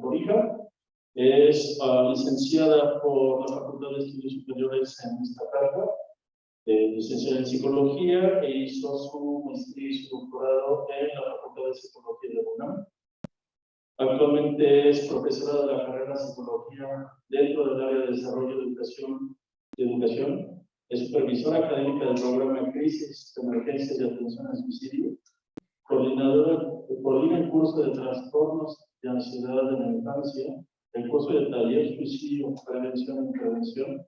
por hija. Es licenciada por la Facultad de Estudios Superiores en Iztapalapa, licenciada en Psicología, e hizo su maestría y su doctorado en la Facultad de Psicología de la UNAM. Actualmente es profesora de la carrera de Psicología dentro del área de Desarrollo de Educación. Es supervisora académica del programa Crisis, Emergencias y Atención al Suicidio. Coordina el curso de Trastornos de Ansiedad en la Infancia, el curso de Taller Suicidio, Prevención y Prevención,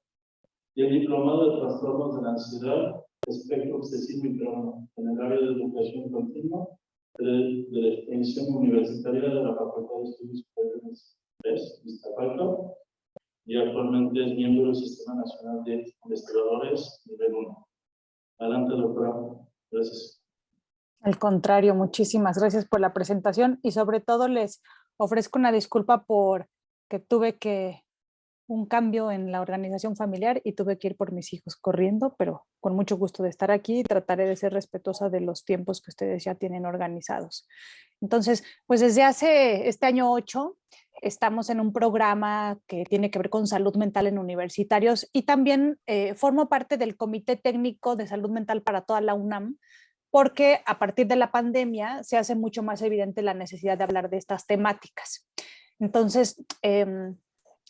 y el Diplomado de Trastornos de la Ansiedad, Espectro Obsesivo y Trauma, en el área de Educación Continua de la Extensión Universitaria de la Facultad de Estudios Superiores de Iztapalapa, y actualmente es miembro del Sistema Nacional de Investigadores nivel 1. Adelante, doctora. Gracias. Al contrario, muchísimas gracias por la presentación y sobre todo les ofrezco una disculpa por que tuve un cambio en la organización familiar y tuve que ir por mis hijos corriendo, pero con mucho gusto de estar aquí y trataré de ser respetuosa de los tiempos que ustedes ya tienen organizados. Entonces, pues desde este año 8 estamos en un programa que tiene que ver con salud mental en universitarios y también formo parte del Comité Técnico de Salud Mental para toda la UNAM, porque a partir de la pandemia se hace mucho más evidente la necesidad de hablar de estas temáticas. Entonces,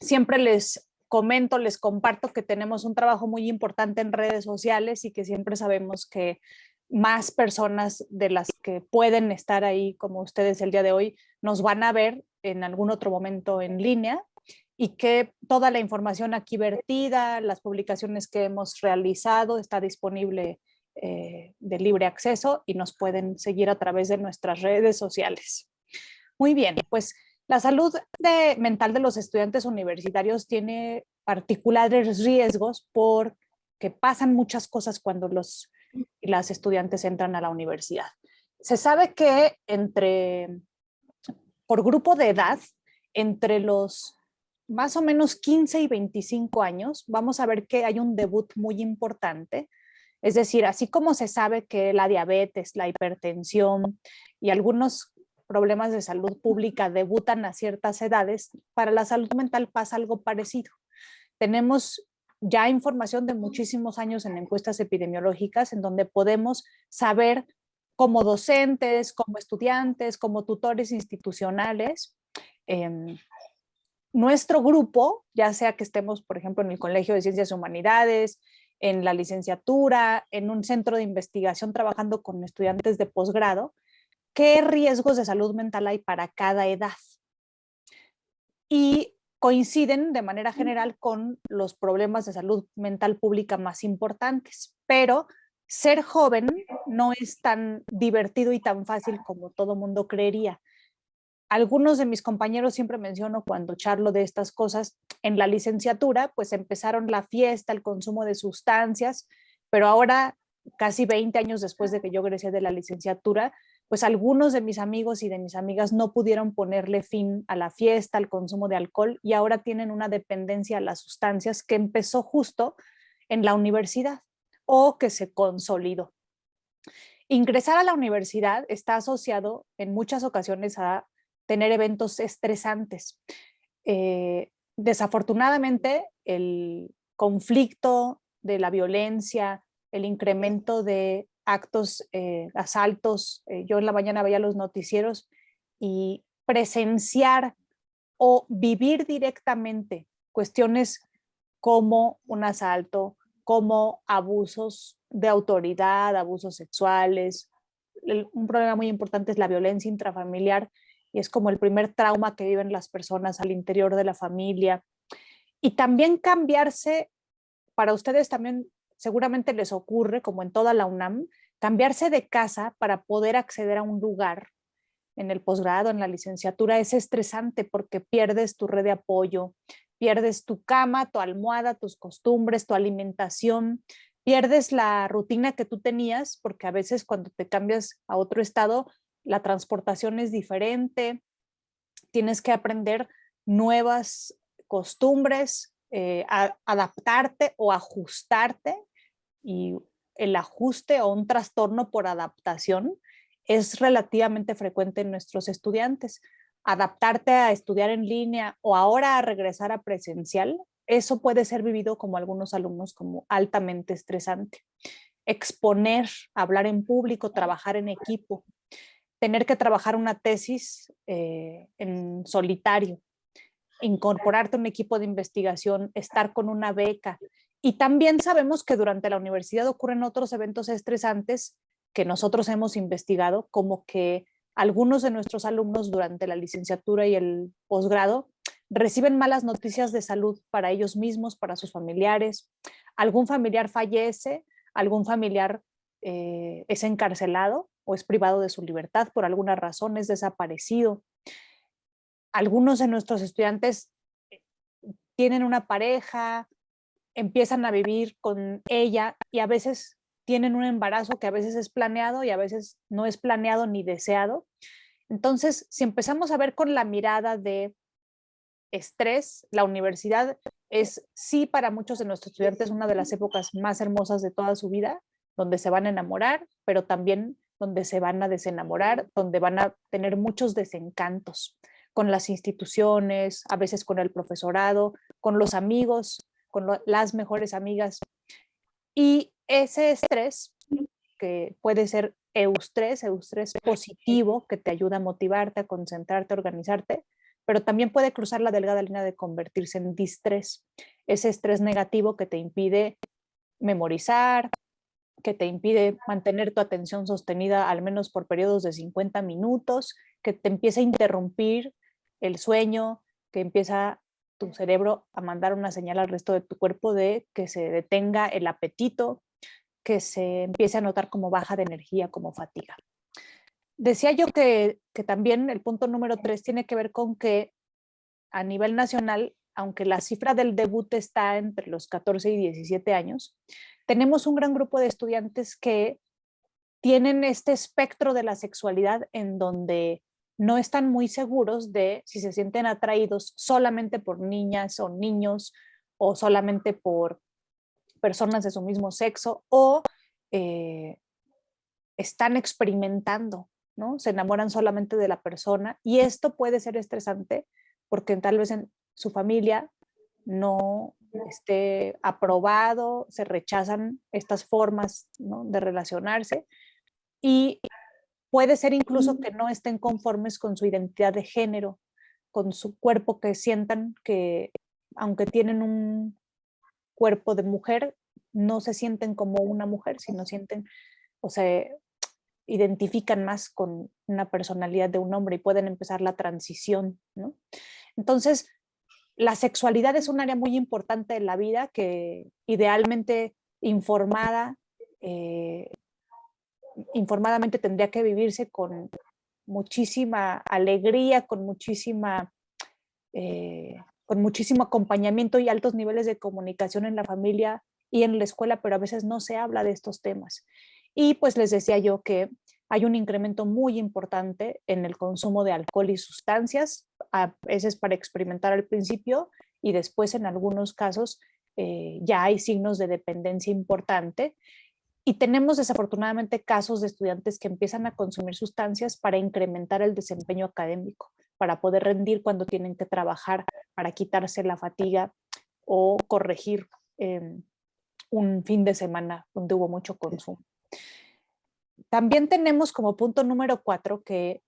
siempre les comento, les comparto que tenemos un trabajo muy importante en redes sociales y que siempre sabemos que más personas de las que pueden estar ahí, como ustedes el día de hoy, nos van a ver en algún otro momento en línea y que toda la información aquí vertida, las publicaciones que hemos realizado, está disponible de libre acceso y nos pueden seguir a través de nuestras redes sociales. Muy bien, pues la salud mental de los estudiantes universitarios tiene particulares riesgos porque pasan muchas cosas cuando las estudiantes entran a la universidad. Se sabe que por grupo de edad, entre los más o menos 15 y 25 años, vamos a ver que hay un debut muy importante. Es decir, así como se sabe que la diabetes, la hipertensión y algunos problemas de salud pública debutan a ciertas edades, para la salud mental pasa algo parecido. Tenemos ya información de muchísimos años en encuestas epidemiológicas en donde podemos saber como docentes, como estudiantes, como tutores institucionales, nuestro grupo, ya sea que estemos, por ejemplo, en el Colegio de Ciencias y Humanidades, en la licenciatura, en un centro de investigación trabajando con estudiantes de posgrado, qué riesgos de salud mental hay para cada edad. Y coinciden de manera general con los problemas de salud mental pública más importantes, pero ser joven no es tan divertido y tan fácil como todo mundo creería. Algunos de mis compañeros siempre menciono cuando charlo de estas cosas, en la licenciatura pues empezaron la fiesta, el consumo de sustancias, pero ahora, casi 20 años después de que yo egresé de la licenciatura, pues algunos de mis amigos y de mis amigas no pudieron ponerle fin a la fiesta, al consumo de alcohol y ahora tienen una dependencia a las sustancias que empezó justo en la universidad o que se consolidó. Ingresar a la universidad está asociado en muchas ocasiones a tener eventos estresantes. Desafortunadamente, el conflicto de la violencia, el incremento de actos, asaltos, yo en la mañana veía los noticieros y presenciar o vivir directamente cuestiones como un asalto, como abusos de autoridad, abusos sexuales. Un problema muy importante es la violencia intrafamiliar y es como el primer trauma que viven las personas al interior de la familia. Y también cambiarse, para ustedes también seguramente les ocurre, como en toda la UNAM, cambiarse de casa para poder acceder a un lugar en el posgrado, en la licenciatura, es estresante porque pierdes tu red de apoyo, pierdes tu cama, tu almohada, tus costumbres, tu alimentación, pierdes la rutina que tú tenías, porque a veces cuando te cambias a otro estado, la transportación es diferente, tienes que aprender nuevas costumbres, adaptarte o ajustarte, y el ajuste o un trastorno por adaptación es relativamente frecuente en nuestros estudiantes. adaptarte a estudiar en línea o ahora a regresar a presencial, eso puede ser vivido como algunos alumnos como altamente estresante. Exponer, hablar en público, trabajar en equipo, tener que trabajar una tesis en solitario, incorporarte a un equipo de investigación, estar con una beca. Y también sabemos que durante la universidad ocurren otros eventos estresantes que nosotros hemos investigado, como que algunos de nuestros alumnos durante la licenciatura y el posgrado reciben malas noticias de salud para ellos mismos, para sus familiares. Algún familiar fallece, algún familiar es encarcelado o es privado de su libertad por alguna razón, es desaparecido. Algunos de nuestros estudiantes tienen una pareja, empiezan a vivir con ella y a veces tienen un embarazo que a veces es planeado y a veces no es planeado ni deseado. Entonces, si empezamos a ver con la mirada de estrés, la universidad es sí para muchos de nuestros estudiantes una de las épocas más hermosas de toda su vida, donde se van a enamorar, pero también donde se van a desenamorar, donde van a tener muchos desencantos con las instituciones, a veces con el profesorado, con los amigos, con las mejores amigas. Y ese estrés, que puede ser eustrés positivo, que te ayuda a motivarte, a concentrarte, a organizarte, pero también puede cruzar la delgada línea de convertirse en distrés, ese estrés negativo que te impide memorizar, que te impide mantener tu atención sostenida al menos por periodos de 50 minutos, que te empieza a interrumpir el sueño, que empieza tu cerebro a mandar una señal al resto de tu cuerpo de que se detenga el apetito, que se empiece a notar como baja de energía, como fatiga. Decía yo que también el punto número 3 tiene que ver con que a nivel nacional, aunque la cifra del debut está entre los 14 y 17 años, tenemos un gran grupo de estudiantes que tienen este espectro de la sexualidad en donde no están muy seguros de si se sienten atraídos solamente por niñas o niños o solamente por personas de su mismo sexo o eh, están experimentando, ¿no? Se enamoran solamente de la persona y esto puede ser estresante porque tal vez en su familia no esté aprobado, se rechazan estas formas, ¿no?, de relacionarse y puede ser incluso que no estén conformes con su identidad de género, con su cuerpo, que sientan que aunque tienen un cuerpo de mujer, no se sienten como una mujer, sino sienten o se identifican más con una personalidad de un hombre y pueden empezar la transición, ¿no? Entonces, la sexualidad es un área muy importante de la vida que idealmente informada, eh, informadamente tendría que vivirse con muchísima alegría, con muchísimo acompañamiento y altos niveles de comunicación en la familia y en la escuela, pero a veces no se habla de estos temas. Y pues les decía yo que hay un incremento muy importante en el consumo de alcohol y sustancias, a veces para experimentar al principio y después en algunos casos ya hay signos de dependencia importante. Y tenemos desafortunadamente casos de estudiantes que empiezan a consumir sustancias para incrementar el desempeño académico, para poder rendir cuando tienen que trabajar, para quitarse la fatiga o corregir un fin de semana donde hubo mucho consumo. También tenemos como punto número 4 que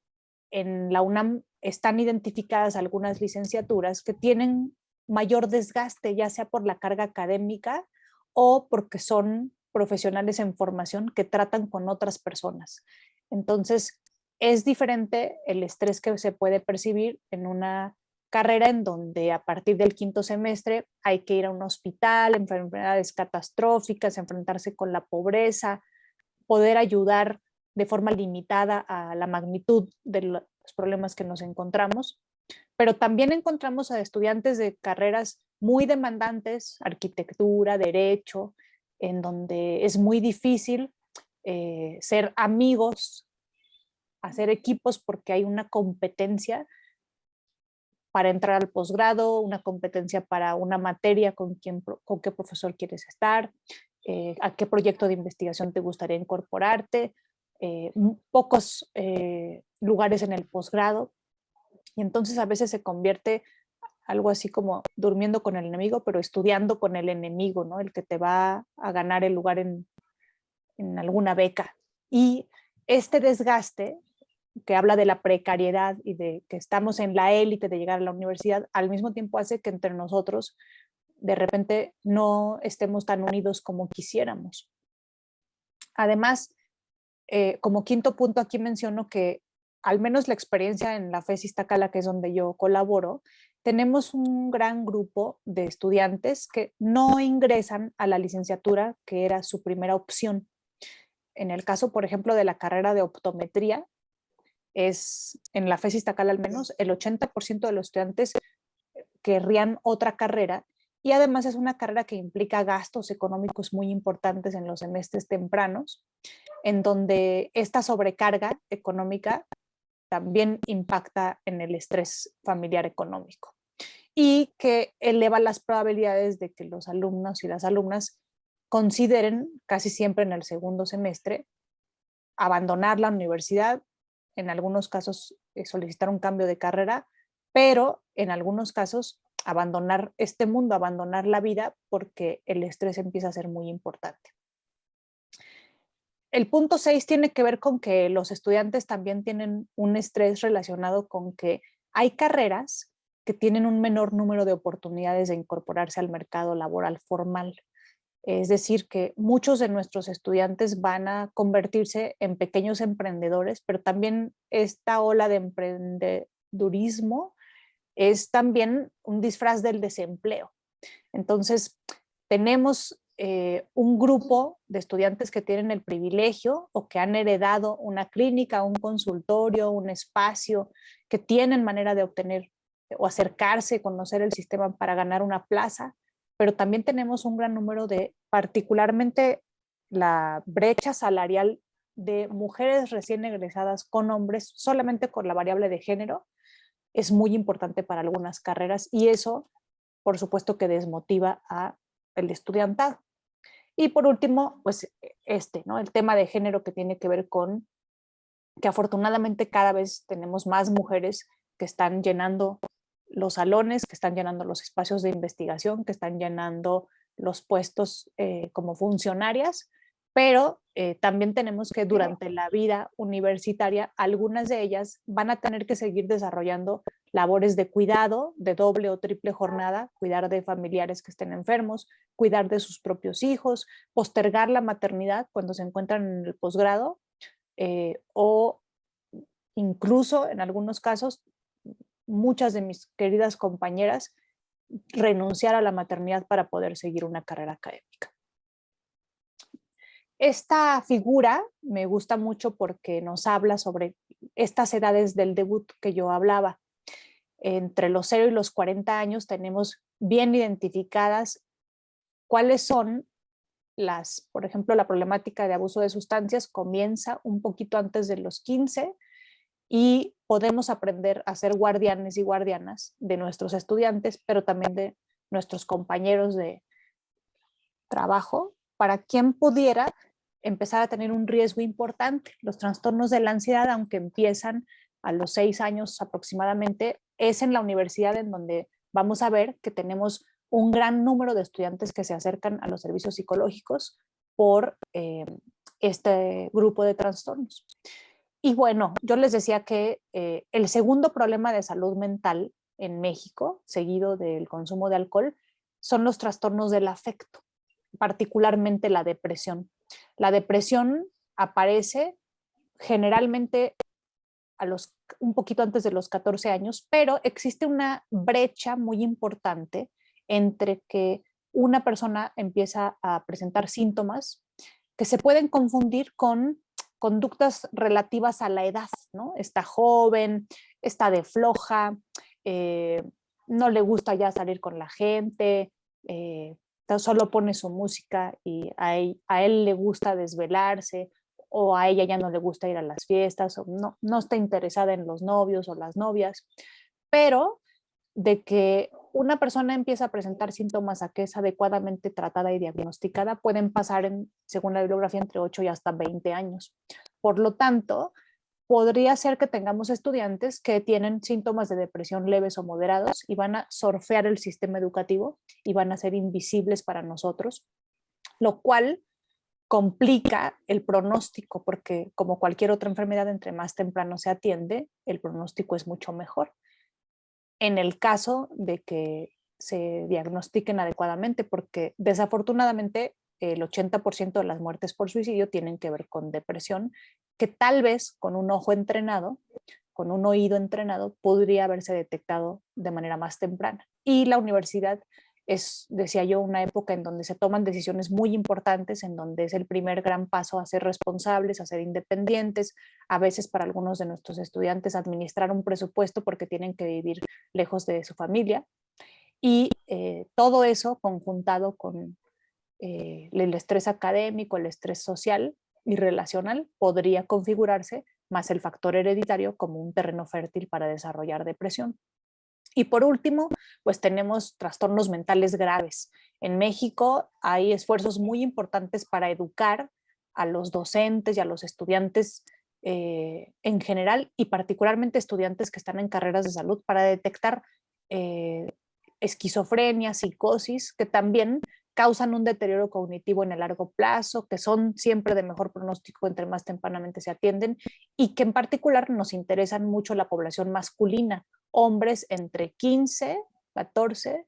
en la UNAM están identificadas algunas licenciaturas que tienen mayor desgaste, ya sea por la carga académica o porque son profesionales en formación que tratan con otras personas. Entonces, es diferente el estrés que se puede percibir en una carrera en donde a partir del quinto semestre hay que ir a un hospital, enfermedades catastróficas, enfrentarse con la pobreza, poder ayudar de forma limitada a la magnitud de los problemas que nos encontramos, pero también encontramos a estudiantes de carreras muy demandantes, arquitectura, derecho, en donde es muy difícil ser amigos, hacer equipos porque hay una competencia para entrar al posgrado, una competencia para una materia con qué profesor quieres estar, a qué proyecto de investigación te gustaría incorporarte, pocos lugares en el posgrado. Y entonces a veces se convierte algo así como durmiendo con el enemigo, pero estudiando con el enemigo, ¿no? El que te va a ganar el lugar en alguna beca. Y este desgaste que habla de la precariedad y de que estamos en la élite de llegar a la universidad, al mismo tiempo hace que entre nosotros de repente no estemos tan unidos como quisiéramos. Además, como quinto punto aquí menciono que al menos la experiencia en la FES Iztacala, que es donde yo colaboro, tenemos un gran grupo de estudiantes que no ingresan a la licenciatura, que era su primera opción. En el caso, por ejemplo, de la carrera de optometría, en la FES Iztacala al menos, el 80% de los estudiantes querrían otra carrera y además es una carrera que implica gastos económicos muy importantes en los semestres tempranos, en donde esta sobrecarga económica también impacta en el estrés familiar económico y que eleva las probabilidades de que los alumnos y las alumnas consideren casi siempre en el segundo semestre abandonar la universidad, en algunos casos solicitar un cambio de carrera, pero en algunos casos abandonar este mundo, abandonar la vida porque el estrés empieza a ser muy importante. El punto 6 tiene que ver con que los estudiantes también tienen un estrés relacionado con que hay carreras que tienen un menor número de oportunidades de incorporarse al mercado laboral formal. Es decir, que muchos de nuestros estudiantes van a convertirse en pequeños emprendedores, pero también esta ola de emprendedurismo es también un disfraz del desempleo. Entonces, tenemos un grupo de estudiantes que tienen el privilegio o que han heredado una clínica, un consultorio, un espacio, que tienen manera de obtener o acercarse, conocer el sistema para ganar una plaza, pero también tenemos un gran número de, particularmente la brecha salarial de mujeres recién egresadas con hombres, solamente con la variable de género, es muy importante para algunas carreras y eso, por supuesto, que desmotiva a el estudiantado. Y por último, pues ¿no? El tema de género que tiene que ver con que afortunadamente cada vez tenemos más mujeres que están llenando los salones, que están llenando los espacios de investigación, que están llenando los puestos como funcionarias, pero también tenemos que durante la vida universitaria, algunas de ellas van a tener que seguir desarrollando labores de cuidado, de doble o triple jornada, cuidar de familiares que estén enfermos, cuidar de sus propios hijos, postergar la maternidad cuando se encuentran en el posgrado o incluso en algunos casos, muchas de mis queridas compañeras renunciar a la maternidad para poder seguir una carrera académica. Esta figura me gusta mucho porque nos habla sobre estas edades del debut que yo hablaba. Entre los 0 y los 40 años tenemos bien identificadas cuáles son por ejemplo, la problemática de abuso de sustancias comienza un poquito antes de los 15 y podemos aprender a ser guardianes y guardianas de nuestros estudiantes, pero también de nuestros compañeros de trabajo, para quien pudiera empezar a tener un riesgo importante. Los trastornos de la ansiedad, aunque empiezan a los 6 años aproximadamente, es en la universidad en donde vamos a ver que tenemos un gran número de estudiantes que se acercan a los servicios psicológicos por este grupo de trastornos. Y bueno, yo les decía que el segundo problema de salud mental en México, seguido del consumo de alcohol, son los trastornos del afecto, particularmente la depresión. La depresión aparece generalmente un poquito antes de los 14 años, pero existe una brecha muy importante entre que una persona empieza a presentar síntomas que se pueden confundir con conductas relativas a la edad, ¿no? Está joven, está de floja, no le gusta ya salir con la gente, solo pone su música y a él le gusta desvelarse, o a ella ya no le gusta ir a las fiestas, o no está interesada en los novios o las novias, pero de que una persona empieza a presentar síntomas a que es adecuadamente tratada y diagnosticada, pueden pasar, según la bibliografía, entre 8 y hasta 20 años. Por lo tanto, podría ser que tengamos estudiantes que tienen síntomas de depresión leves o moderados y van a surfear el sistema educativo y van a ser invisibles para nosotros, lo cual complica el pronóstico, porque como cualquier otra enfermedad, entre más temprano se atiende, el pronóstico es mucho mejor. En el caso de que se diagnostiquen adecuadamente, porque desafortunadamente el 80% de las muertes por suicidio tienen que ver con depresión, que tal vez con un ojo entrenado, con un oído entrenado, podría haberse detectado de manera más temprana. Y la universidad es, decía yo, una época en donde se toman decisiones muy importantes, en donde es el primer gran paso a ser responsables, a ser independientes, a veces para algunos de nuestros estudiantes administrar un presupuesto porque tienen que vivir lejos de su familia. Y todo eso conjuntado con el estrés académico, el estrés social y relacional, podría configurarse más el factor hereditario como un terreno fértil para desarrollar depresión. Y por último, pues tenemos trastornos mentales graves. En México hay esfuerzos muy importantes para educar a los docentes y a los estudiantes en general y particularmente estudiantes que están en carreras de salud para detectar esquizofrenia, psicosis, que también causan un deterioro cognitivo en el largo plazo, que son siempre de mejor pronóstico entre más tempranamente se atienden y que en particular nos interesan mucho la población masculina, hombres entre 15, 14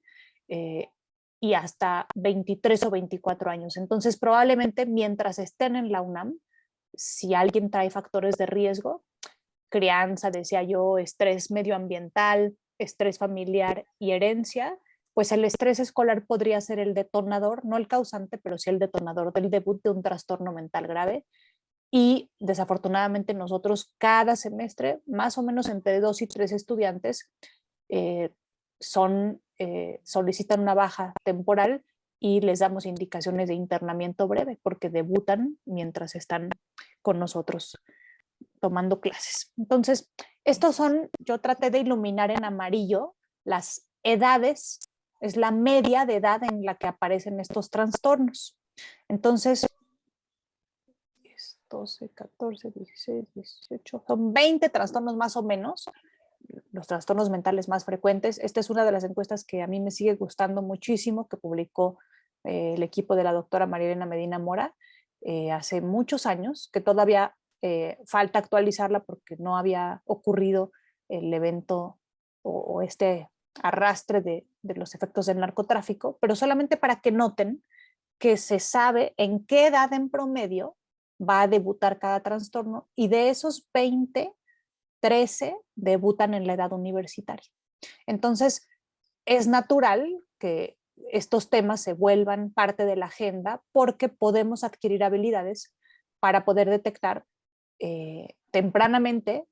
y hasta 23 o 24 años. Entonces, probablemente mientras estén en la UNAM, si alguien trae factores de riesgo, crianza, decía yo, estrés medioambiental, estrés familiar y herencia, pues el estrés escolar podría ser el detonador, no el causante, pero sí el detonador del debut de un trastorno mental grave. Y desafortunadamente nosotros cada semestre, más o menos entre 2 y 3 estudiantes, eh, solicitan una baja temporal y les damos indicaciones de internamiento breve porque debutan mientras están con nosotros tomando clases. Entonces, estos son, yo traté de iluminar en amarillo las edades, es la media de edad en la que aparecen estos trastornos. Entonces, 12, 14, 16, 18, son 20 trastornos más o menos, los trastornos mentales más frecuentes. Esta es una de las encuestas que a mí me sigue gustando muchísimo, que publicó el equipo de la doctora Marilena Medina Mora hace muchos años, que todavía falta actualizarla porque no había ocurrido el evento o este arrastre de los efectos del narcotráfico, pero solamente para que noten que se sabe en qué edad en promedio va a debutar cada trastorno y de esos 20, 13 debutan en la edad universitaria. Entonces, es natural que estos temas se vuelvan parte de la agenda porque podemos adquirir habilidades para poder detectar tempranamente,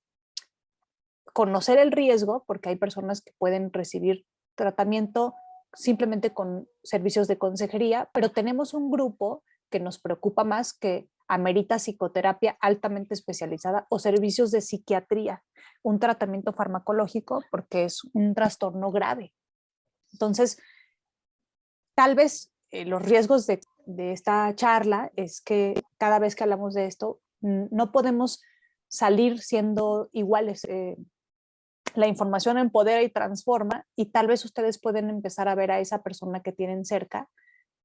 conocer el riesgo, porque hay personas que pueden recibir tratamiento simplemente con servicios de consejería, pero tenemos un grupo que nos preocupa más, que amerita psicoterapia altamente especializada o servicios de psiquiatría, un tratamiento farmacológico porque es un trastorno grave. Entonces, tal vez los riesgos de esta charla es que cada vez que hablamos de esto, no podemos salir siendo iguales. La información empodera y transforma y tal vez ustedes pueden empezar a ver a esa persona que tienen cerca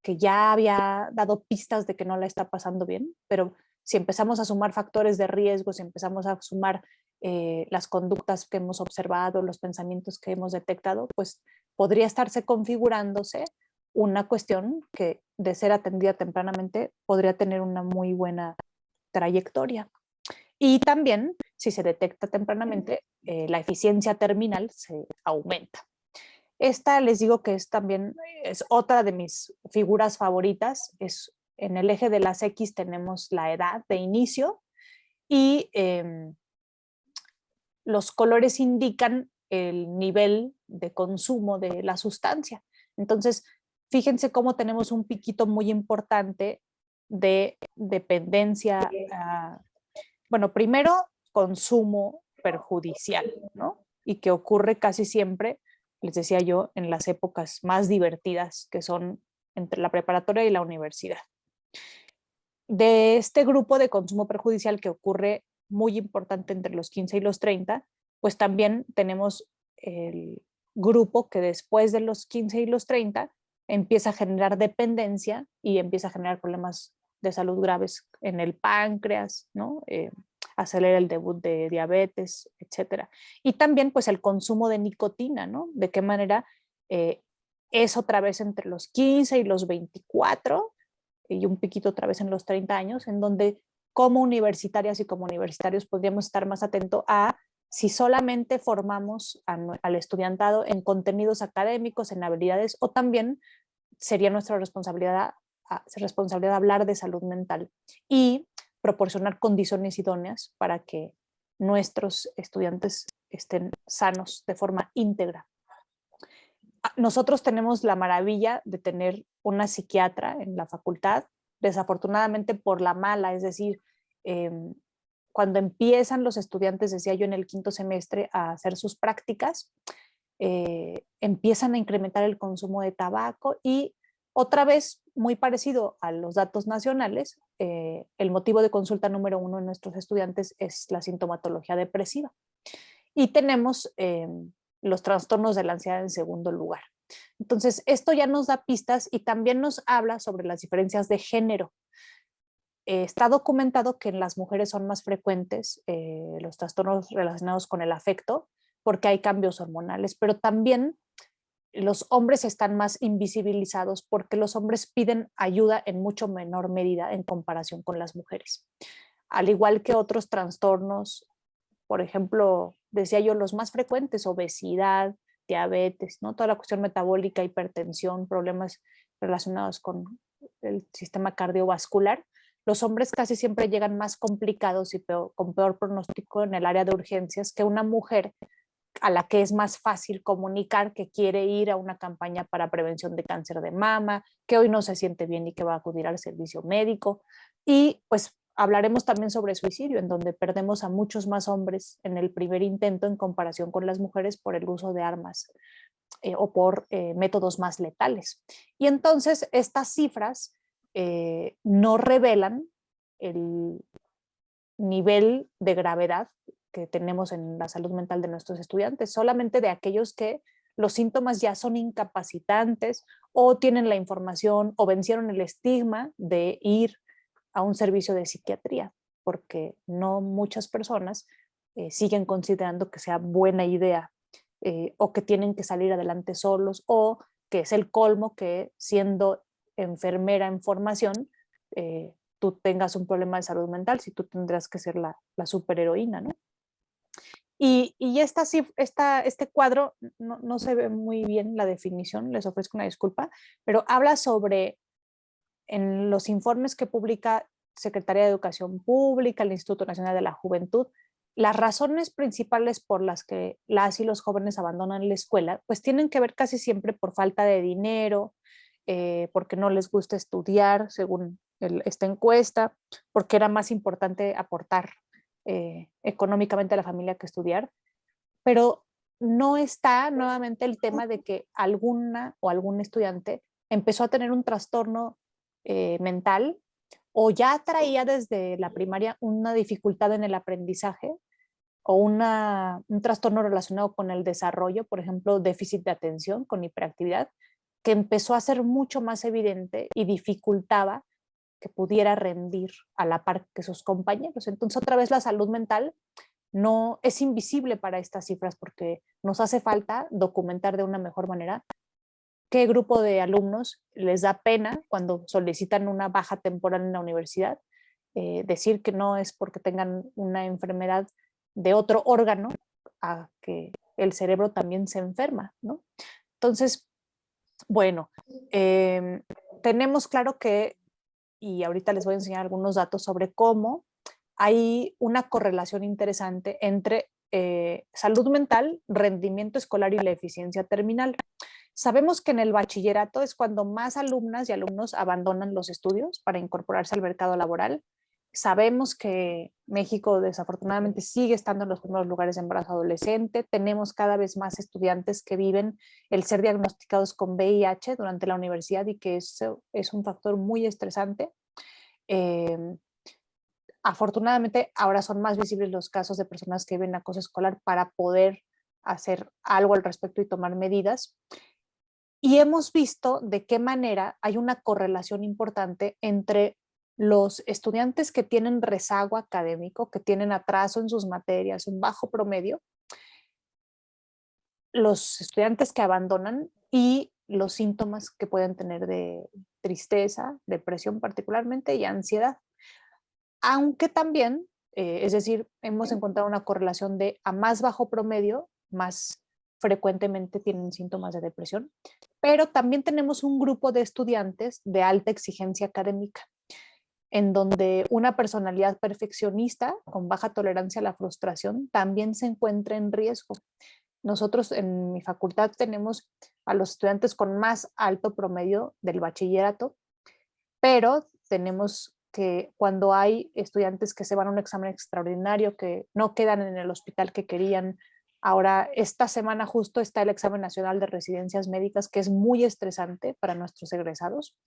que ya había dado pistas de que no la está pasando bien, pero si empezamos a sumar factores de riesgo, si empezamos a sumar las conductas que hemos observado, los pensamientos que hemos detectado, pues podría estarse configurándose una cuestión que de ser atendida tempranamente podría tener una muy buena trayectoria. Y también, si se detecta tempranamente, la eficiencia terminal se aumenta. Esta les digo que es también es otra de mis figuras favoritas. Es, en el eje de las X tenemos la edad de inicio y los colores indican el nivel de consumo de la sustancia. Entonces, fíjense cómo tenemos un piquito muy importante de dependencia. Bueno, primero, consumo perjudicial, ¿no? Y que ocurre casi siempre, les decía yo, en las épocas más divertidas que son entre la preparatoria y la universidad. De este grupo de consumo perjudicial que ocurre muy importante entre los 15 y los 30, pues también tenemos el grupo que después de los 15 y los 30 empieza a generar dependencia y empieza a generar problemas de salud graves en el páncreas, ¿no? Acelera el debut de diabetes, etcétera. Y también pues el consumo de nicotina, ¿no? De qué manera es otra vez entre los 15 y los 24 y un piquito otra vez en los 30 años, en donde como universitarias y como universitarios podríamos estar más atentos a si solamente formamos al estudiantado en contenidos académicos, en habilidades, o también sería nuestra responsabilidad hablar de salud mental y proporcionar condiciones idóneas para que nuestros estudiantes estén sanos de forma íntegra. Nosotros tenemos la maravilla de tener una psiquiatra en la facultad, desafortunadamente por la mala, es decir, cuando empiezan los estudiantes, decía yo en el quinto semestre, a hacer sus prácticas, empiezan a incrementar el consumo de tabaco y otra vez, muy parecido a los datos nacionales, el motivo de consulta número 1 en nuestros estudiantes es la sintomatología depresiva. Y tenemos los trastornos de la ansiedad en segundo lugar. Entonces, esto ya nos da pistas y también nos habla sobre las diferencias de género. Está documentado que en las mujeres son más frecuentes los trastornos relacionados con el afecto porque hay cambios hormonales, pero también los hombres están más invisibilizados porque los hombres piden ayuda en mucho menor medida en comparación con las mujeres. Al igual que otros trastornos, por ejemplo, decía yo, los más frecuentes, obesidad, diabetes, ¿no? Toda la cuestión metabólica, hipertensión, problemas relacionados con el sistema cardiovascular. Los hombres casi siempre llegan más complicados y con peor pronóstico en el área de urgencias que una mujer a la que es más fácil comunicar que quiere ir a una campaña para prevención de cáncer de mama, que hoy no se siente bien y que va a acudir al servicio médico. Y pues hablaremos también sobre suicidio, en donde perdemos a muchos más hombres en el primer intento en comparación con las mujeres por el uso de armas o por métodos más letales. Y entonces estas cifras no revelan el nivel de gravedad que tenemos en la salud mental de nuestros estudiantes, solamente de aquellos que los síntomas ya son incapacitantes o tienen la información o vencieron el estigma de ir a un servicio de psiquiatría, porque no muchas personas siguen considerando que sea buena idea o que tienen que salir adelante solos o que es el colmo que siendo enfermera en formación tú tengas un problema de salud mental, si tú tendrás que ser la superheroína, ¿no? Y este cuadro no se ve muy bien la definición, les ofrezco una disculpa, pero habla sobre, en los informes que publica Secretaría de Educación Pública, el Instituto Nacional de la Juventud, las razones principales por las que las y los jóvenes abandonan la escuela, pues tienen que ver casi siempre por falta de dinero, porque no les gusta estudiar, según esta encuesta, porque era más importante aportar económicamente a la familia que estudiar, pero no está nuevamente el tema de que alguna o algún estudiante empezó a tener un trastorno mental o ya traía desde la primaria una dificultad en el aprendizaje o un trastorno relacionado con el desarrollo, por ejemplo, déficit de atención con hiperactividad, que empezó a ser mucho más evidente y dificultaba que pudiera rendir a la par que sus compañeros. Entonces, otra vez la salud mental no es invisible para estas cifras porque nos hace falta documentar de una mejor manera qué grupo de alumnos les da pena cuando solicitan una baja temporal en la universidad, decir que no es porque tengan una enfermedad de otro órgano, a que el cerebro también se enferma, ¿no? Entonces, bueno, tenemos claro que, y ahorita les voy a enseñar algunos datos sobre cómo hay una correlación interesante entre salud mental, rendimiento escolar y la eficiencia terminal. Sabemos que en el bachillerato es cuando más alumnas y alumnos abandonan los estudios para incorporarse al mercado laboral. Sabemos que México desafortunadamente sigue estando en los primeros lugares de embarazo adolescente. Tenemos cada vez más estudiantes que viven el ser diagnosticados con VIH durante la universidad y que eso es un factor muy estresante. afortunadamente ahora son más visibles los casos de personas que viven acoso escolar para poder hacer algo al respecto y tomar medidas. Y hemos visto de qué manera hay una correlación importante entre los estudiantes que tienen rezago académico, que tienen atraso en sus materias, un bajo promedio, los estudiantes que abandonan y los síntomas que pueden tener de tristeza, depresión particularmente y ansiedad. Aunque también, es decir, hemos encontrado una correlación de a más bajo promedio, más frecuentemente tienen síntomas de depresión, pero también tenemos un grupo de estudiantes de alta exigencia académica, en donde una personalidad perfeccionista con baja tolerancia a la frustración también se encuentra en riesgo. Nosotros en mi facultad tenemos a los estudiantes con más alto promedio del bachillerato, pero tenemos que cuando hay estudiantes que se van a un examen extraordinario, que no quedan en el hospital que querían, ahora esta semana justo está el examen nacional de residencias médicas, que es muy estresante para nuestros egresados,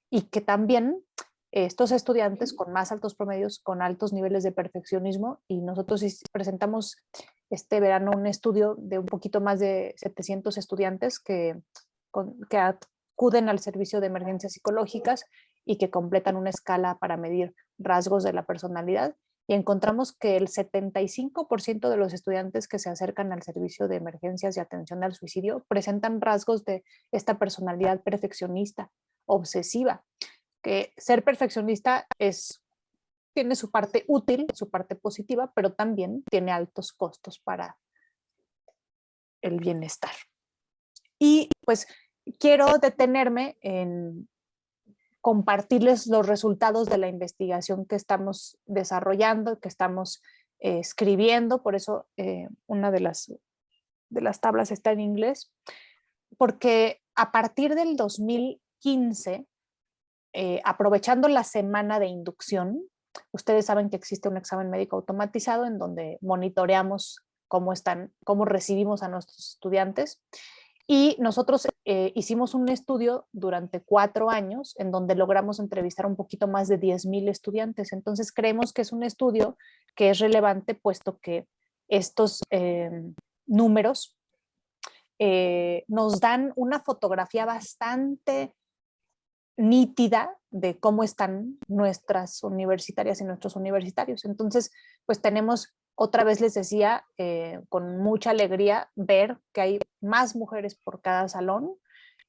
y que también estos estudiantes con más altos promedios, con altos niveles de perfeccionismo, y nosotros presentamos este verano un estudio de un poquito más de 700 estudiantes que acuden al servicio de emergencias psicológicas y que completan una escala para medir rasgos de la personalidad. Y encontramos que el 75% de los estudiantes que se acercan al servicio de emergencias y atención al suicidio presentan rasgos de esta personalidad perfeccionista, obsesiva, que ser perfeccionista tiene su parte útil, su parte positiva, pero también tiene altos costos para el bienestar. Y pues quiero detenerme en compartirles los resultados de la investigación que estamos desarrollando, que estamos escribiendo, por eso una de las tablas está en inglés, porque a partir del 2015, aprovechando la semana de inducción, ustedes saben que existe un examen médico automatizado en donde monitoreamos cómo recibimos a nuestros estudiantes. Y nosotros hicimos un estudio durante 4 años en donde logramos entrevistar un poquito más de 10,000 estudiantes. Entonces creemos que es un estudio que es relevante puesto que estos números nos dan una fotografía bastante nítida de cómo están nuestras universitarias y nuestros universitarios. Entonces, pues tenemos, otra vez les decía, con mucha alegría ver que hay más mujeres por cada salón,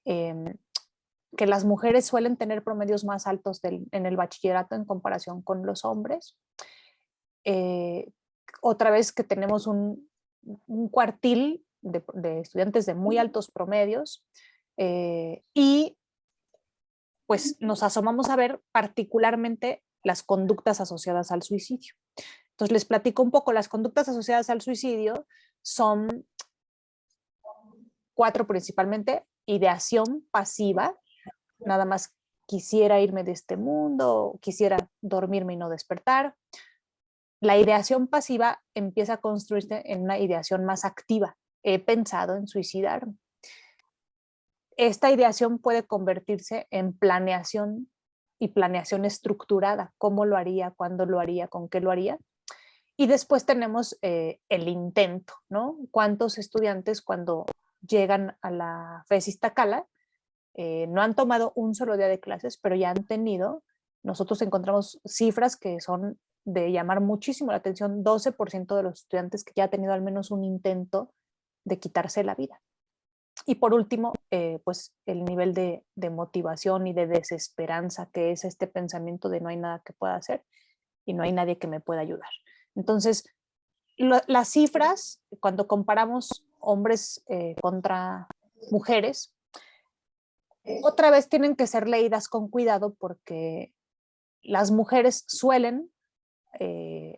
que las mujeres suelen tener promedios más altos en el bachillerato en comparación con los hombres. Otra vez que tenemos un cuartil de estudiantes de muy altos promedios y pues nos asomamos a ver particularmente las conductas asociadas al suicidio. Entonces les platico un poco, las conductas asociadas al suicidio son 4 principalmente: ideación pasiva, nada más quisiera irme de este mundo, quisiera dormirme y no despertar. La ideación pasiva empieza a construirse en una ideación más activa, he pensado en suicidarme. Esta ideación puede convertirse en planeación y planeación estructurada, cómo lo haría, cuándo lo haría, con qué lo haría. Y después tenemos el intento, ¿no? ¿Cuántos estudiantes cuando llegan a la FES Iztacala no han tomado un solo día de clases, pero ya han tenido? Nosotros encontramos cifras que son de llamar muchísimo la atención: 12% de los estudiantes que ya ha tenido al menos un intento de quitarse la vida. Y por último, pues el nivel de motivación y de desesperanza, que es este pensamiento de no hay nada que pueda hacer y no hay nadie que me pueda ayudar. Entonces, las cifras, cuando comparamos hombres contra mujeres, otra vez tienen que ser leídas con cuidado porque las mujeres suelen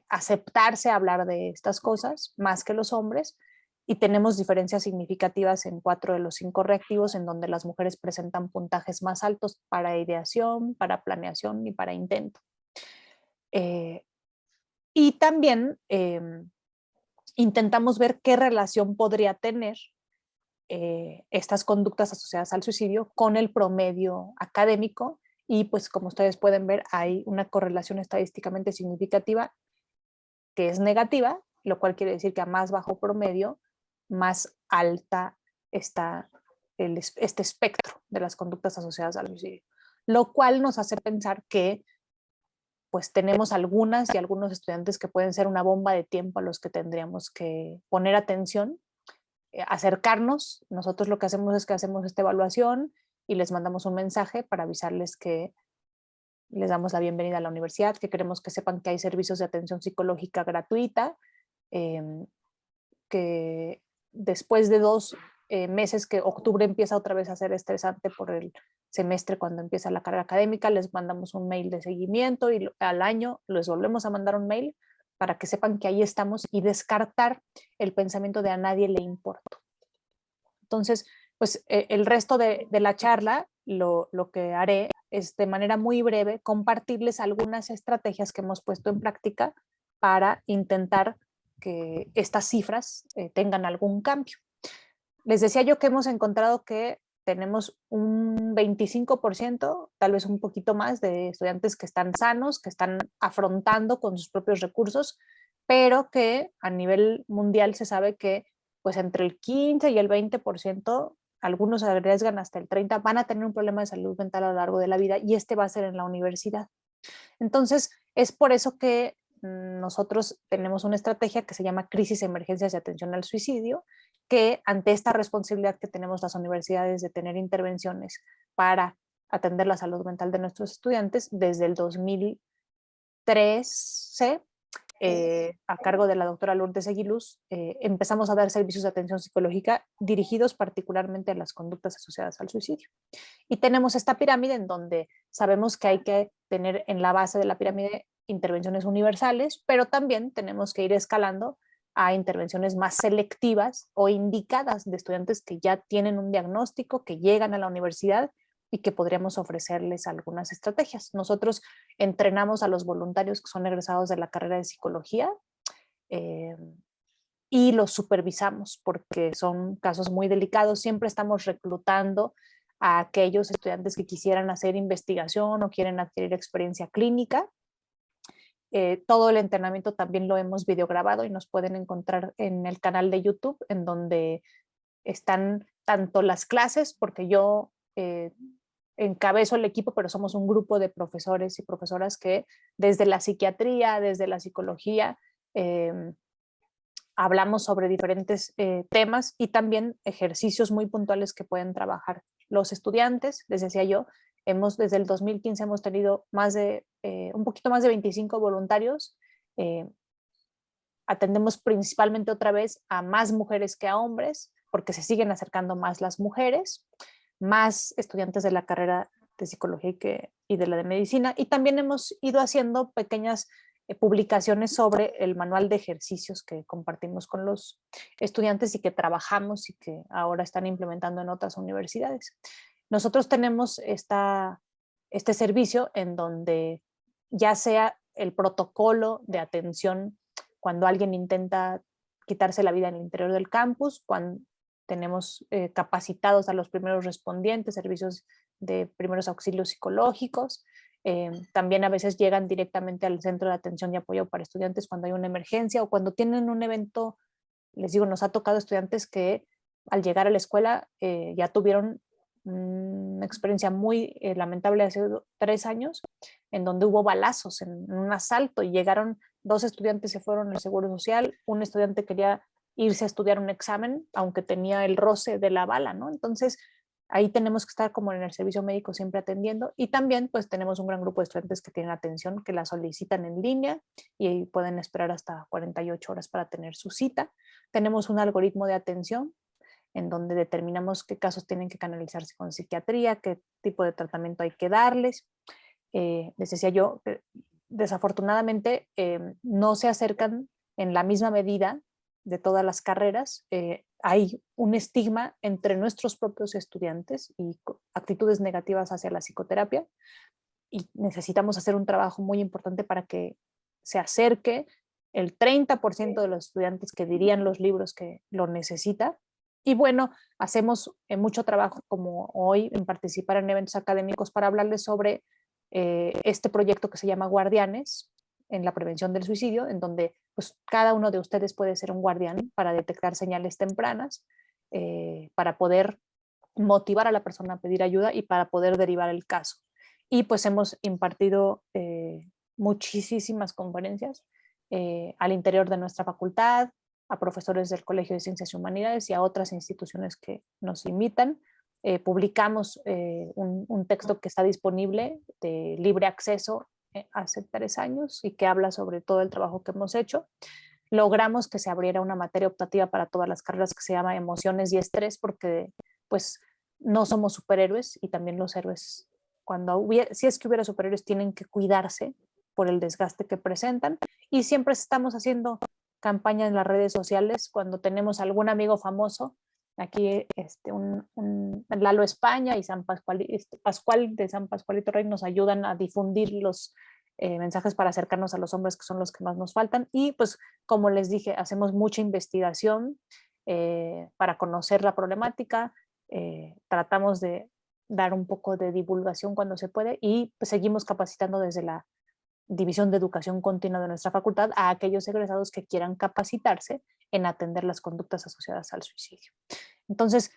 aceptarse a hablar de estas cosas más que los hombres, y tenemos diferencias significativas en 4 de los 5 reactivos en donde las mujeres presentan puntajes más altos para ideación, para planeación y para intento. Y también intentamos ver qué relación podría tener estas conductas asociadas al suicidio con el promedio académico Y pues como ustedes pueden ver, hay una correlación estadísticamente significativa que es negativa, lo cual quiere decir que a más bajo promedio, más alta está este espectro de las conductas asociadas al suicidio, lo cual nos hace pensar que pues tenemos algunas y algunos estudiantes que pueden ser una bomba de tiempo a los que tendríamos que poner atención, acercarnos. Nosotros lo que hacemos es que hacemos esta evaluación y les mandamos un mensaje para avisarles que les damos la bienvenida a la universidad, que queremos que sepan que hay servicios de atención psicológica gratuita, eh, que después de 2 meses, que octubre empieza otra vez a ser estresante por el semestre cuando empieza la carrera académica, les mandamos un mail de seguimiento y al año les volvemos a mandar un mail para que sepan que ahí estamos y descartar el pensamiento de a nadie le importa. Entonces, pues el resto de la charla lo que haré es de manera muy breve compartirles algunas estrategias que hemos puesto en práctica para intentar que estas cifras tengan algún cambio. Les decía yo que hemos encontrado que tenemos un 25%, tal vez un poquito más, de estudiantes que están sanos, que están afrontando con sus propios recursos, pero que a nivel mundial se sabe que pues entre el 15 y el 20%, algunos arriesgan hasta el 30%, van a tener un problema de salud mental a lo largo de la vida y este va a ser en la universidad. Entonces, es por eso que nosotros tenemos una estrategia que se llama Crisis, Emergencias y Atención al Suicidio, que ante esta responsabilidad que tenemos las universidades de tener intervenciones para atender la salud mental de nuestros estudiantes, desde el 2013, a cargo de la doctora Lourdes Aguiluz, empezamos a dar servicios de atención psicológica dirigidos particularmente a las conductas asociadas al suicidio. Y tenemos esta pirámide en donde sabemos que hay que tener en la base de la pirámide intervenciones universales, pero también tenemos que ir escalando a intervenciones más selectivas o indicadas de estudiantes que ya tienen un diagnóstico, que llegan a la universidad y que podríamos ofrecerles algunas estrategias. Nosotros entrenamos a los voluntarios que son egresados de la carrera de psicología y los supervisamos porque son casos muy delicados. Siempre estamos reclutando a aquellos estudiantes que quisieran hacer investigación o quieren adquirir experiencia clínica. Todo el entrenamiento también lo hemos videograbado y nos pueden encontrar en el canal de YouTube, en donde están tanto las clases, porque yo encabezo el equipo, pero somos un grupo de profesores y profesoras que desde la psiquiatría, desde la psicología, hablamos sobre diferentes temas y también ejercicios muy puntuales que pueden trabajar los estudiantes. Les decía yo, desde el 2015 hemos tenido un poquito más de 25 voluntarios. Atendemos principalmente otra vez a más mujeres que a hombres, porque se siguen acercando más las mujeres, más estudiantes de la carrera de psicología y de la de medicina, y también hemos ido haciendo pequeñas publicaciones sobre el manual de ejercicios que compartimos con los estudiantes y que trabajamos y que ahora están implementando en otras universidades. Nosotros tenemos este servicio en donde ya sea el protocolo de atención cuando alguien intenta quitarse la vida en el interior del campus, cuando tenemos capacitados a los primeros respondientes, servicios de primeros auxilios psicológicos. También a veces llegan directamente al centro de atención y apoyo para estudiantes cuando hay una emergencia o cuando tienen un evento. Les digo, nos ha tocado estudiantes que al llegar a la escuela ya tuvieron una experiencia muy lamentable hace 3 años, en donde hubo balazos en un asalto y llegaron 2 estudiantes, se fueron al Seguro Social, un estudiante quería irse a estudiar un examen, aunque tenía el roce de la bala, ¿no? Entonces, ahí tenemos que estar como en el servicio médico siempre atendiendo y también pues tenemos un gran grupo de estudiantes que tienen atención, que la solicitan en línea y pueden esperar hasta 48 horas para tener su cita. Tenemos un algoritmo de atención en donde determinamos qué casos tienen que canalizarse con psiquiatría, qué tipo de tratamiento hay que darles. Les decía yo, desafortunadamente no se acercan en la misma medida de todas las carreras. Hay un estigma entre nuestros propios estudiantes y actitudes negativas hacia la psicoterapia y necesitamos hacer un trabajo muy importante para que se acerque el 30% de los estudiantes que dirían los libros que lo necesita Y bueno, hacemos mucho trabajo como hoy en participar en eventos académicos para hablarles sobre este proyecto que se llama Guardianes en la prevención del suicidio, en donde pues, cada uno de ustedes puede ser un guardián para detectar señales tempranas, para poder motivar a la persona a pedir ayuda y para poder derivar el caso. Y pues hemos impartido muchísimas conferencias al interior de nuestra facultad, a profesores del Colegio de Ciencias y Humanidades y a otras instituciones que nos invitan. Publicamos un texto que está disponible de libre acceso hace 3 años y que habla sobre todo el trabajo que hemos hecho. Logramos que se abriera una materia optativa para todas las carreras que se llama Emociones y Estrés, porque pues no somos superhéroes y también los héroes, si es que hubiera superhéroes, tienen que cuidarse por el desgaste que presentan, y siempre estamos haciendo campaña en las redes sociales cuando tenemos algún amigo famoso. Aquí un Lalo España y Pascual de San Pascualito Rey nos ayudan a difundir los mensajes para acercarnos a los hombres, que son los que más nos faltan. Y pues como les dije, hacemos mucha investigación para conocer la problemática, tratamos de dar un poco de divulgación cuando se puede y pues, seguimos capacitando desde la División de Educación Continua de nuestra facultad a aquellos egresados que quieran capacitarse en atender las conductas asociadas al suicidio. Entonces,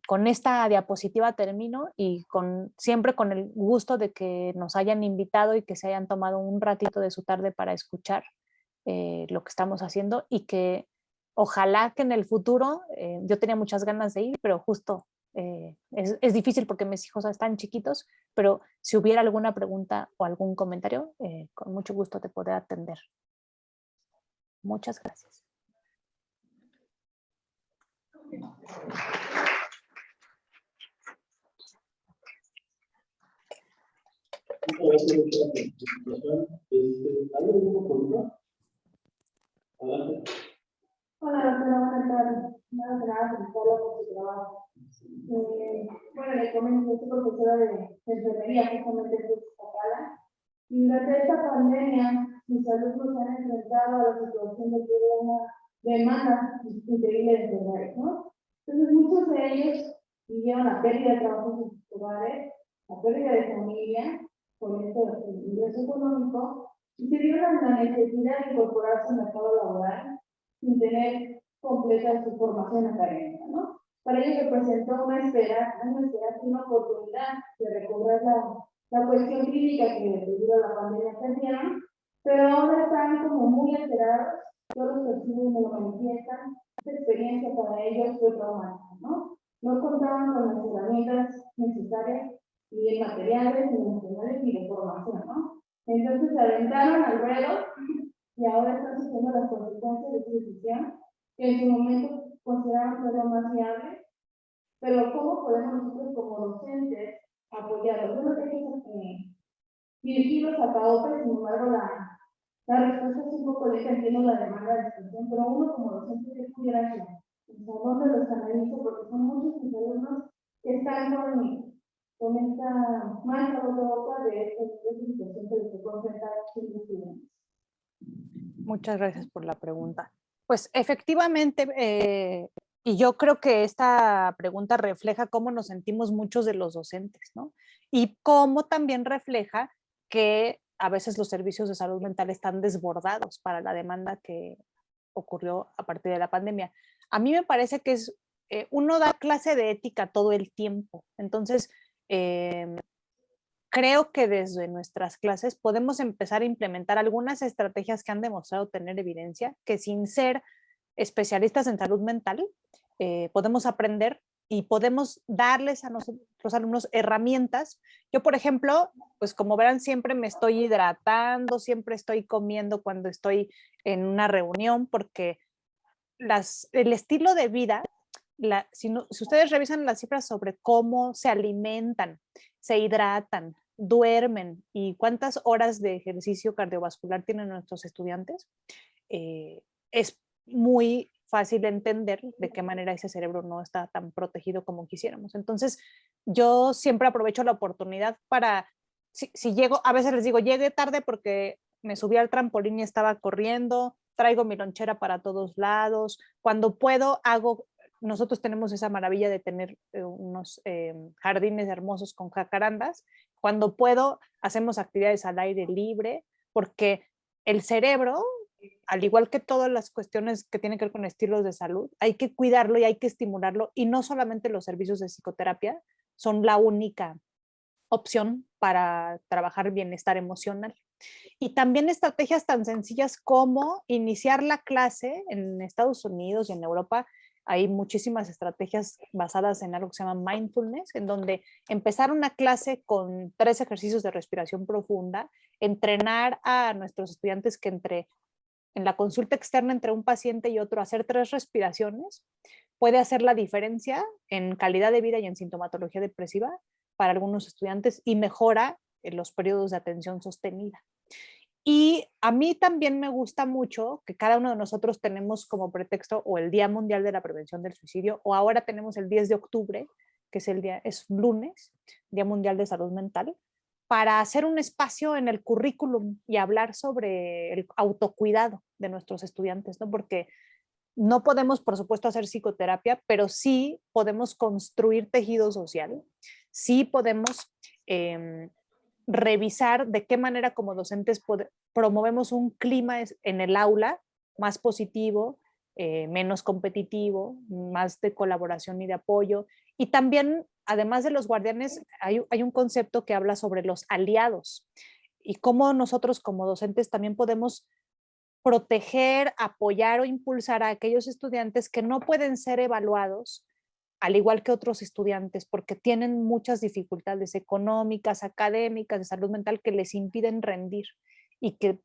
con esta diapositiva termino y siempre con el gusto de que nos hayan invitado y que se hayan tomado un ratito de su tarde para escuchar lo que estamos haciendo, y que ojalá que en el futuro, yo tenía muchas ganas de ir, pero justo es difícil porque mis hijos están chiquitos, pero si hubiera alguna pregunta o algún comentario, con mucho gusto te podré atender. Muchas gracias. Muchas gracias por la presentación. ¿Hay alguna pregunta? Adelante. Hola, doctora, buenas tardes. Nada más nada, felicitarla por su trabajo. Bueno, le comento, yo soy profesora de enfermería, justamente en Iztapalapa, y durante esta pandemia, mis alumnos se han enfrentado a la situación de que hubo una demanda increíble de enfermeros, ¿no? Entonces, muchos de ellos vivieron la pérdida de trabajos en sus hogares, la pérdida de familia, por esto el ingreso económico, y se vieron la necesidad de incorporarse al mercado laboral sin tener completa su formación académica, ¿no? Para ellos representó una esperanza, una oportunidad de recobrar la cuestión clínica que debido a la pandemia perdieron, pero ahora están como muy alterados, todos los perciben y me lo manifiestan. Esta experiencia para ellos fue traumática, ¿no? No contaban con las herramientas necesarias, ni de materiales, ni emocionales, ni de formación, ¿no? Entonces se aventaron al ruedo y ahora están sufriendo las consecuencias de su decisión, que en su momento consideraron que era más viable, pero ¿cómo podemos nosotros como docentes apoyarlos? Yo no tengo dirigirlos a CAOPE, sin embargo la respuesta es un poco lenta, entiendo la demanda de extensión, pero uno como docente ¿qué pudiera hacer? ¿Dónde los canalizo? Porque son muchos mis alumnos que están con esta marca boca de esta situación que les tocó enfrentar siendo estudiantes. Muchas gracias por la pregunta. Pues efectivamente, y yo creo que esta pregunta refleja cómo nos sentimos muchos de los docentes, ¿no? Y cómo también refleja que a veces los servicios de salud mental están desbordados para la demanda que ocurrió a partir de la pandemia. A mí me parece que uno da clase de ética todo el tiempo, entonces creo que desde nuestras clases podemos empezar a implementar algunas estrategias que han demostrado tener evidencia, que sin ser especialistas en salud mental, podemos aprender y podemos darles a nuestros alumnos herramientas. Yo, por ejemplo, pues como verán, siempre me estoy hidratando, siempre estoy comiendo cuando estoy en una reunión, porque el estilo de vida, si ustedes revisan las cifras sobre cómo se alimentan, se hidratan, duermen y cuántas horas de ejercicio cardiovascular tienen nuestros estudiantes, es muy fácil entender de qué manera ese cerebro no está tan protegido como quisiéramos. Entonces, yo siempre aprovecho la oportunidad para, si llego, a veces les digo, llegué tarde porque me subí al trampolín y estaba corriendo, traigo mi lonchera para todos lados, cuando puedo hago nosotros tenemos esa maravilla de tener unos jardines hermosos con jacarandas. Cuando puedo, hacemos actividades al aire libre, porque el cerebro, al igual que todas las cuestiones que tienen que ver con estilos de salud, hay que cuidarlo y hay que estimularlo, y no solamente los servicios de psicoterapia son la única opción para trabajar bienestar emocional. Y también estrategias tan sencillas como iniciar la clase en Estados Unidos y en Europa. Hay muchísimas estrategias basadas en algo que se llama mindfulness, en donde empezar una clase con 3 ejercicios de respiración profunda, entrenar a nuestros estudiantes que en la consulta externa entre un paciente y otro, hacer 3 respiraciones, puede hacer la diferencia en calidad de vida y en sintomatología depresiva para algunos estudiantes, y mejora en los periodos de atención sostenida. Y a mí también me gusta mucho que cada uno de nosotros tenemos como pretexto o el Día Mundial de la Prevención del Suicidio, o ahora tenemos el 10 de octubre, que es lunes, Día Mundial de Salud Mental, para hacer un espacio en el currículum y hablar sobre el autocuidado de nuestros estudiantes, ¿no? Porque no podemos, por supuesto, hacer psicoterapia, pero sí podemos construir tejido social, sí podemos revisar de qué manera como docentes promovemos un clima en el aula más positivo, menos competitivo, más de colaboración y de apoyo. Y también, además de los guardianes, hay un concepto que habla sobre los aliados y cómo nosotros como docentes también podemos proteger, apoyar o impulsar a aquellos estudiantes que no pueden ser evaluados al igual que otros estudiantes, porque tienen muchas dificultades económicas, académicas, de salud mental, que les impiden rendir, y que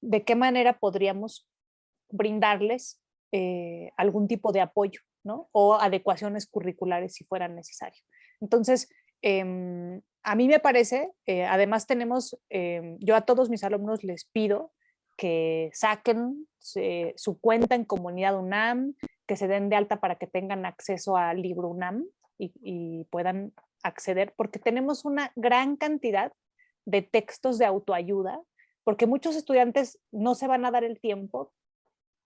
de qué manera podríamos brindarles algún tipo de apoyo, ¿no? O adecuaciones curriculares si fueran necesario. Entonces, a mí me parece, además tenemos, yo a todos mis alumnos les pido que saquen su cuenta en Comunidad UNAM, que se den de alta para que tengan acceso al libro UNAM y puedan acceder, porque tenemos una gran cantidad de textos de autoayuda, porque muchos estudiantes no se van a dar el tiempo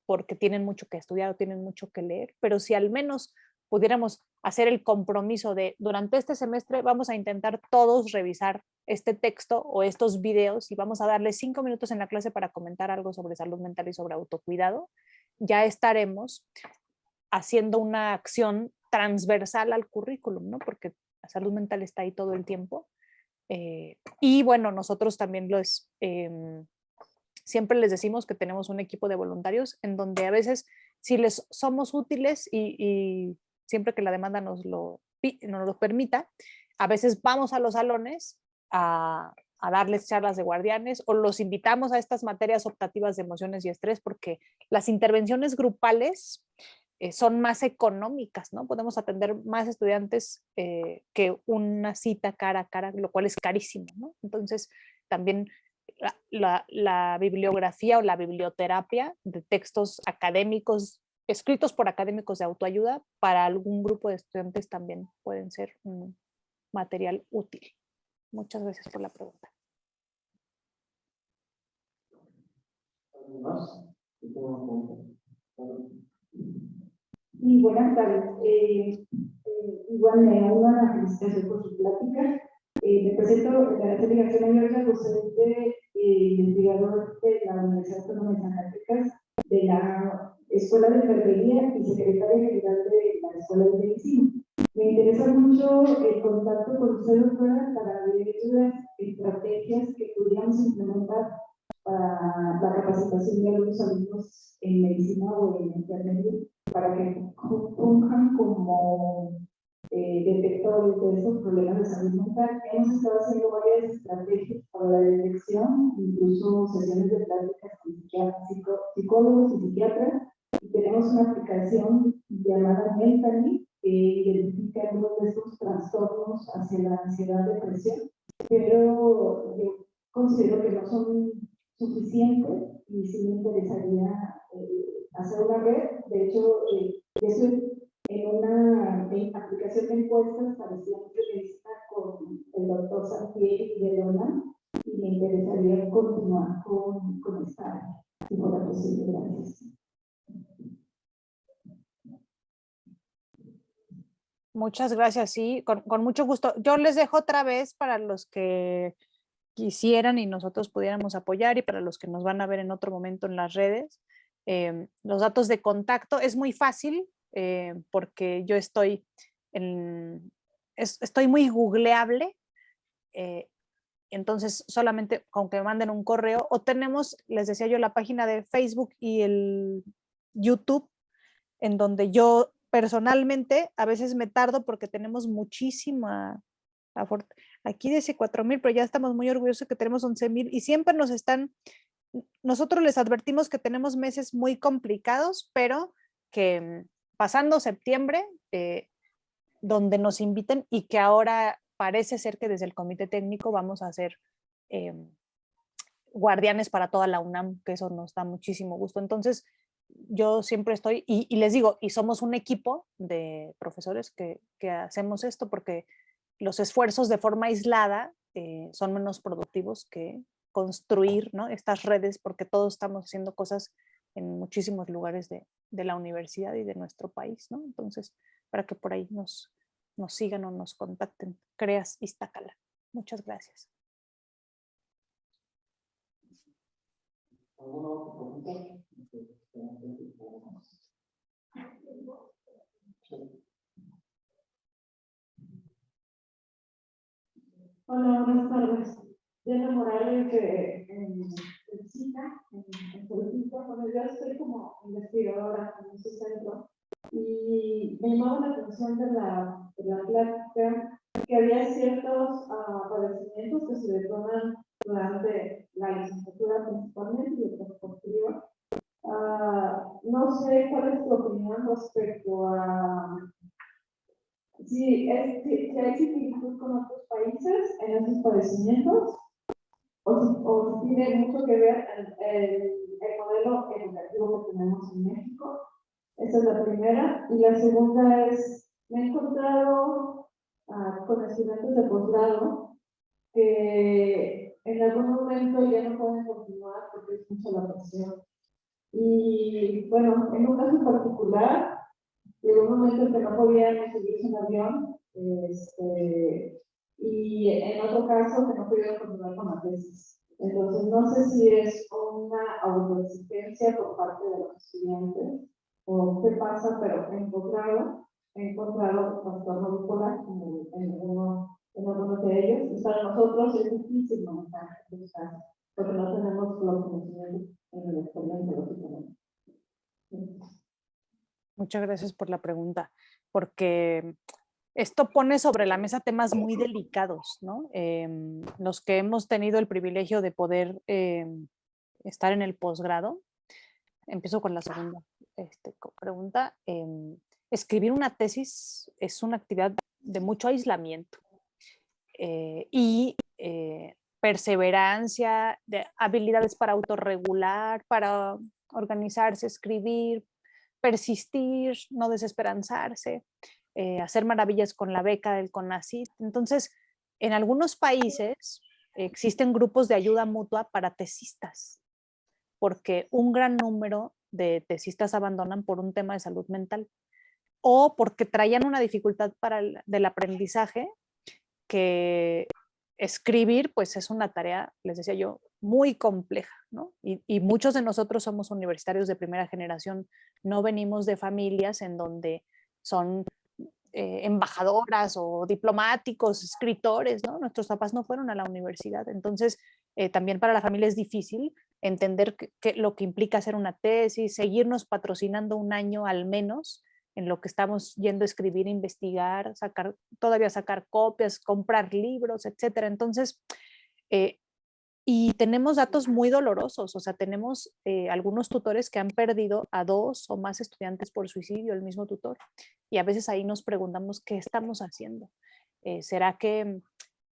porque tienen mucho que estudiar o tienen mucho que leer, pero si al menos pudiéramos hacer el compromiso de durante este semestre vamos a intentar todos revisar este texto o estos videos y vamos a darle 5 minutos en la clase para comentar algo sobre salud mental y sobre autocuidado, ya estaremos haciendo una acción transversal al currículum, ¿no? Porque la salud mental está ahí todo el tiempo. Y bueno, nosotros también siempre les decimos que tenemos un equipo de voluntarios en donde a veces si les somos útiles y siempre que la demanda nos lo permita, a veces vamos a los salones a darles charlas de guardianes o los invitamos a estas materias optativas de emociones y estrés, porque las intervenciones grupales son más económicas, ¿no? Podemos atender más estudiantes que una cita cara a cara, lo cual es carísimo, ¿no? Entonces, también la bibliografía o la biblioterapia de textos académicos, escritos por académicos de autoayuda, para algún grupo de estudiantes también pueden ser un material útil. Muchas gracias por la pregunta. ¿Algo más? Y buenas tardes. Igual me uno a la felicitación por su plática. Me presento en la delegación Mayor, docente investigador de la Universidad Autónoma de Zacatecas, de la Escuela de Enfermería y secretaria general de la Escuela de Medicina. Me interesa mucho el contacto con usted, doctora, para ver las estrategias que pudiéramos implementar para la capacitación de algunos alumnos en medicina o en enfermería, para que funjan como detectores de estos problemas de salud mental. Hemos estado haciendo varias estrategias para la detección, incluso sesiones de pláticas con psicólogos y psiquiatras, y tenemos una aplicación llamada Mentally que identifica algunos de estos trastornos hacia la ansiedad, depresión, pero yo considero que no son suficientes y sí me interesaría hacer una red. De hecho, eso en una aplicación de encuestas para estudiantes de medicina con el doctor Santiago de Leona, y me interesaría continuar con esta área, si fuera posible. Gracias. Muchas gracias, sí, con mucho gusto. Yo les dejo otra vez para los que quisieran y nosotros pudiéramos apoyar y para los que nos van a ver en otro momento en las redes, los datos de contacto. Es muy fácil porque yo estoy estoy muy googleable, eh, entonces solamente con que me manden un correo o tenemos, les decía yo, la página de Facebook y el YouTube en donde yo personalmente a veces me tardo porque tenemos muchísima, aquí dice 4,000, pero ya estamos muy orgullosos que tenemos 11,000 y siempre nosotros les advertimos que tenemos meses muy complicados, pero que pasando septiembre, donde nos inviten y que ahora parece ser que desde el comité técnico vamos a hacer guardianes para toda la UNAM, que eso nos da muchísimo gusto. Entonces, yo siempre estoy, y les digo, y somos un equipo de profesores que hacemos esto porque los esfuerzos de forma aislada son menos productivos que construir, ¿no?, estas redes, porque todos estamos haciendo cosas en muchísimos lugares de la universidad y de nuestro país, ¿no? Entonces, para que por ahí nos sigan o nos contacten. Creas Iztacala. Muchas gracias. ¿Alguna otra pregunta? Hola, buenas tardes. Diana Morales en Solicita. Bueno, yo estoy como investigadora en ese centro y me llamó la atención de la plática que había ciertos padecimientos que se detonan durante la licenciatura principalmente y el posterior. No sé cuál es tu opinión respecto a si hay similitud con otros países en esos padecimientos o si tiene mucho que ver el modelo educativo que tenemos en México. Esa es la primera. Y la segunda es, me he encontrado con estudiantes de posgrado que en algún momento ya no pueden continuar porque es mucha la presión. Y bueno, en un caso particular, llegó un momento en que no podían subirse en avión, y en otro caso que no pudieron continuar con la tesis. Entonces, no sé si es una autoexigencia por parte de los estudiantes o qué pasa, pero he encontrado trastorno bipolar en algunos de ellos. Y para nosotros es difícil manejar estos casos, porque no tenemos los conocimientos en el expediente, lógicamente. Muchas gracias por la pregunta, porque esto pone sobre la mesa temas muy delicados, ¿no? Los que hemos tenido el privilegio de poder estar en el posgrado. Empiezo con la segunda pregunta. Escribir una tesis es una actividad de mucho aislamiento y perseverancia, de habilidades para autorregular, para organizarse, escribir, persistir, no desesperanzarse, hacer maravillas con la beca del CONACYT. Entonces, en algunos países existen grupos de ayuda mutua para tesistas, porque un gran número de tesistas abandonan por un tema de salud mental o porque traían una dificultad del aprendizaje, que escribir pues es una tarea, les decía yo, muy compleja, ¿no? Y muchos de nosotros somos universitarios de primera generación, no venimos de familias en donde son embajadoras o diplomáticos, escritores, ¿no? Nuestros papás no fueron a la universidad, entonces también para la familia es difícil entender lo que implica hacer una tesis, seguirnos patrocinando un año al menos en lo que estamos yendo a escribir, investigar, todavía sacar copias, comprar libros, etcétera. Entonces, y tenemos datos muy dolorosos, o sea, tenemos algunos tutores que han perdido a 2 o más estudiantes por suicidio, el mismo tutor, y a veces ahí nos preguntamos qué estamos haciendo. ¿Será que,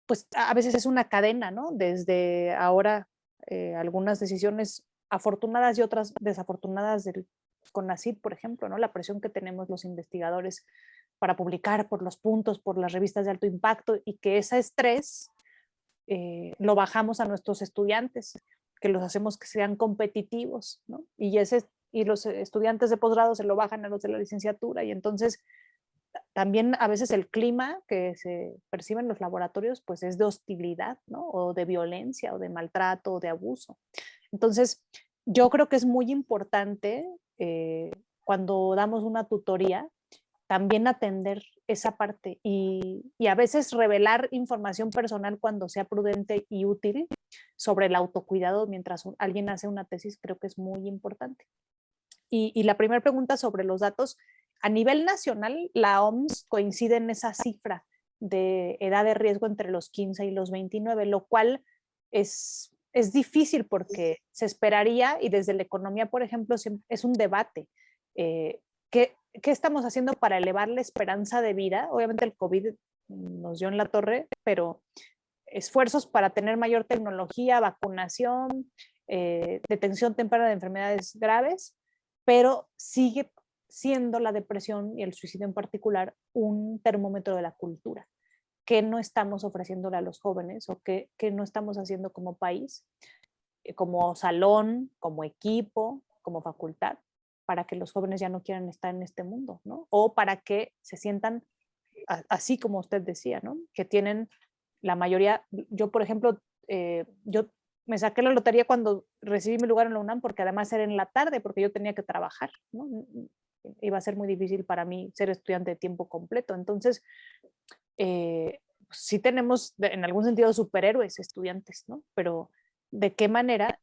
pues a veces es una cadena, ¿no? Desde ahora algunas decisiones afortunadas y otras desafortunadas del CONACYT, por ejemplo, ¿no? La presión que tenemos los investigadores para publicar por los puntos, por las revistas de alto impacto y que ese estrés lo bajamos a nuestros estudiantes, que los hacemos que sean competitivos, ¿no? Y los estudiantes de posgrado se lo bajan a los de la licenciatura y entonces también a veces el clima que se percibe en los laboratorios pues es de hostilidad, ¿no? O de violencia, o de maltrato, o de abuso. Entonces, yo creo que es muy importante cuando damos una tutoría, también atender esa parte y a veces revelar información personal cuando sea prudente y útil sobre el autocuidado mientras alguien hace una tesis, creo que es muy importante. Y la primera pregunta sobre los datos, a nivel nacional, la OMS coincide en esa cifra de edad de riesgo entre los 15 y los 29, lo cual es difícil porque se esperaría, y desde la economía, por ejemplo, es un debate. ¿Qué estamos haciendo para elevar la esperanza de vida? Obviamente el COVID nos dio en la torre, pero esfuerzos para tener mayor tecnología, vacunación, detención temprana de enfermedades graves, pero sigue siendo la depresión y el suicidio en particular un termómetro de la cultura. ¿Qué no estamos ofreciéndole a los jóvenes o qué no estamos haciendo como país, como salón, como equipo, como facultad, para que los jóvenes ya no quieran estar en este mundo, ¿no? O para que se sientan así como usted decía, ¿no? Que tienen la mayoría, yo por ejemplo, yo me saqué la lotería cuando recibí mi lugar en la UNAM porque además era en la tarde porque yo tenía que trabajar, ¿no? Iba a ser muy difícil para mí ser estudiante de tiempo completo. Entonces, sí tenemos en algún sentido superhéroes estudiantes, ¿no? Pero ¿de qué manera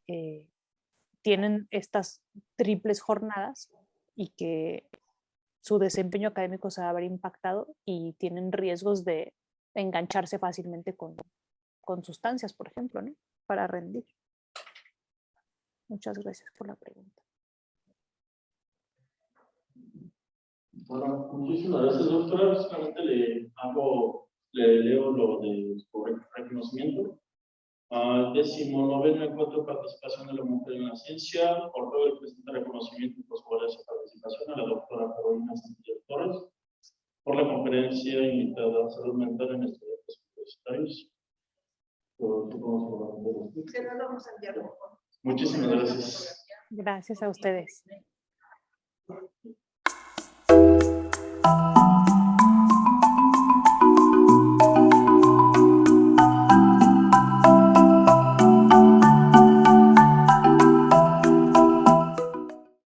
tienen estas triples jornadas y que su desempeño académico se va a ver impactado y tienen riesgos de engancharse fácilmente con sustancias, por ejemplo, ¿no? Para rendir. Muchas gracias por la pregunta. Bueno, muchísimas gracias, doctora. Solamente le leo lo de reconocimiento. 19º encuentro de participación de la mujer en la ciencia. Por todo el presente reconocimiento y por su valiosa participación a la doctora Carolina Santillán Torres por la conferencia invitada a salud mental en estudiantes universitarios. Muchísimas gracias. Gracias a ustedes.